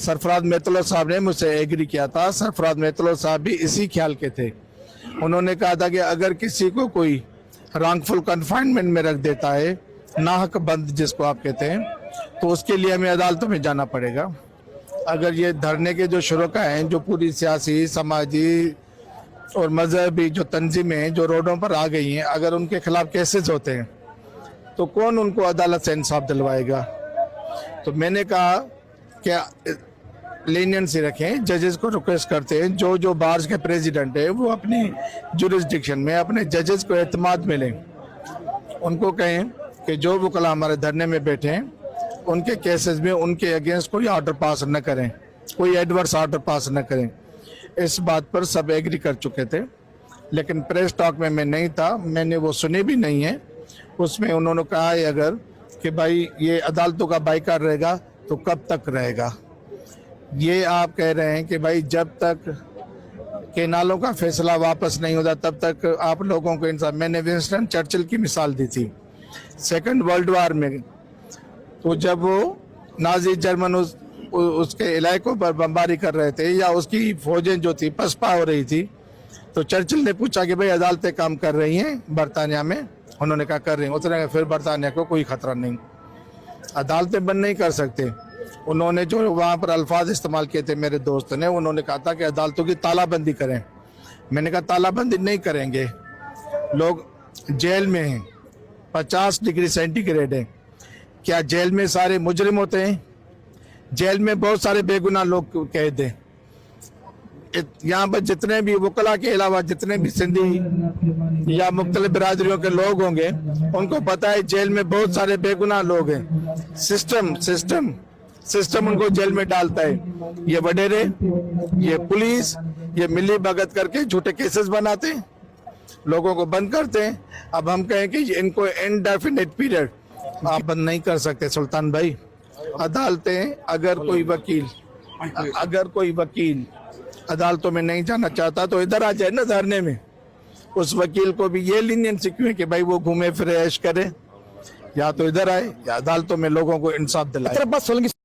सरफराज मेतलो साहब ने मुझसे एग्री किया था। सरफराज मेतलो साहब भी इसी ख्याल के थे। उन्होंने कहा था कि अगर किसी को कोई रॉन्गफुल कन्फाइनमेंट में रख देता है, नाहक बंद जिसको आप कहते हैं, तो उसके लिए हमें अदालतों में जाना पड़ेगा। अगर ये धरने के जो शुरका हैं, जो पूरी सियासी, समाजी और मजहबी जो तंजीमें हैं जो रोडों पर आ गई हैं, अगर उनके खिलाफ केसेस होते हैं तो कौन उनको अदालत से इंसाफ दिलवाएगा। तो मैंने कहा कि लीनियंसी रखें, जजेस को रिक्वेस्ट करते हैं, जो जो बार्स के प्रेसिडेंट है वो अपनी जुरिस्डिक्शन में अपने जजेस को एतमाद में लें। उनको कहें कि जो वकला हमारे धरने में बैठे हैं उनके केसेस में उनके अगेंस्ट कोई ऑर्डर पास न करें, कोई एडवर्स ऑर्डर पास न करें। इस बात पर सब एग्री कर चुके थे, लेकिन प्रेस टॉक में मैं नहीं था, मैंने वो सुनी भी नहीं है। उसमें उन्होंने कहा है अगर कि भाई ये अदालतों का बाइकाट रहेगा तो कब तक रहेगा। ये आप कह रहे हैं कि भाई जब तक केनालों का फैसला वापस नहीं होता तब तक आप लोगों को इंसाफ। मैंने विंस्टन चर्चिल की मिसाल दी थी सेकंड वर्ल्ड वार में, तो जब वो नाजी जर्मन उसके इलाकों पर बमबारी कर रहे थे या उसकी फौजें जो थी पसपा हो रही थी, तो चर्चिल ने पूछा कि भाई अदालतें काम कर रही हैं बरतानिया में। उन्होंने कहा कर रही हैं। उसने कहा फिर बरतानिया को कोई खतरा नहीं, अदालतें बंद नहीं कर सकते। उन्होंने जो वहाँ पर अल्फाज इस्तेमाल किए थे मेरे दोस्त ने, उन्होंने कहा था कि अदालतों की तालाबंदी करें। मैंने कहा तालाबंदी नहीं करेंगे, लोग जेल में हैं, 50 डिग्री सेंटीग्रेड है। क्या जेल में सारे मुजरिम होते हैं? जेल में बहुत सारे बेगुनाह लोग कैद हैं। यहाँ पर जितने भी वकला के अलावा जितने भी सिंधी या मुख्तलिफ बिरादरियों के लोग होंगे उनको पता है जेल में बहुत सारे बेगुनाह लोग हैं। सिस्टम उनको जेल में डालता है। ये वडेरे, ये पुलिस, ये मिली भगत करके झूठे केसेस बनाते हैं, लोगों को बंद करते हैं। अब हम कहें कि इनको इनडेफिनिट पीरियड आप बंद नहीं कर सकते सुल्तान भाई। अदालतें अगर कोई वकील अदालतों में नहीं जाना चाहता तो इधर आ जाए ना धरने में। उस वकील को भी ये लीनियंसी क्यों है कि भाई वो घूमे फिरे ऐश करे, या तो इधर आए या अदालतों में लोगों को इंसाफ दिलाए।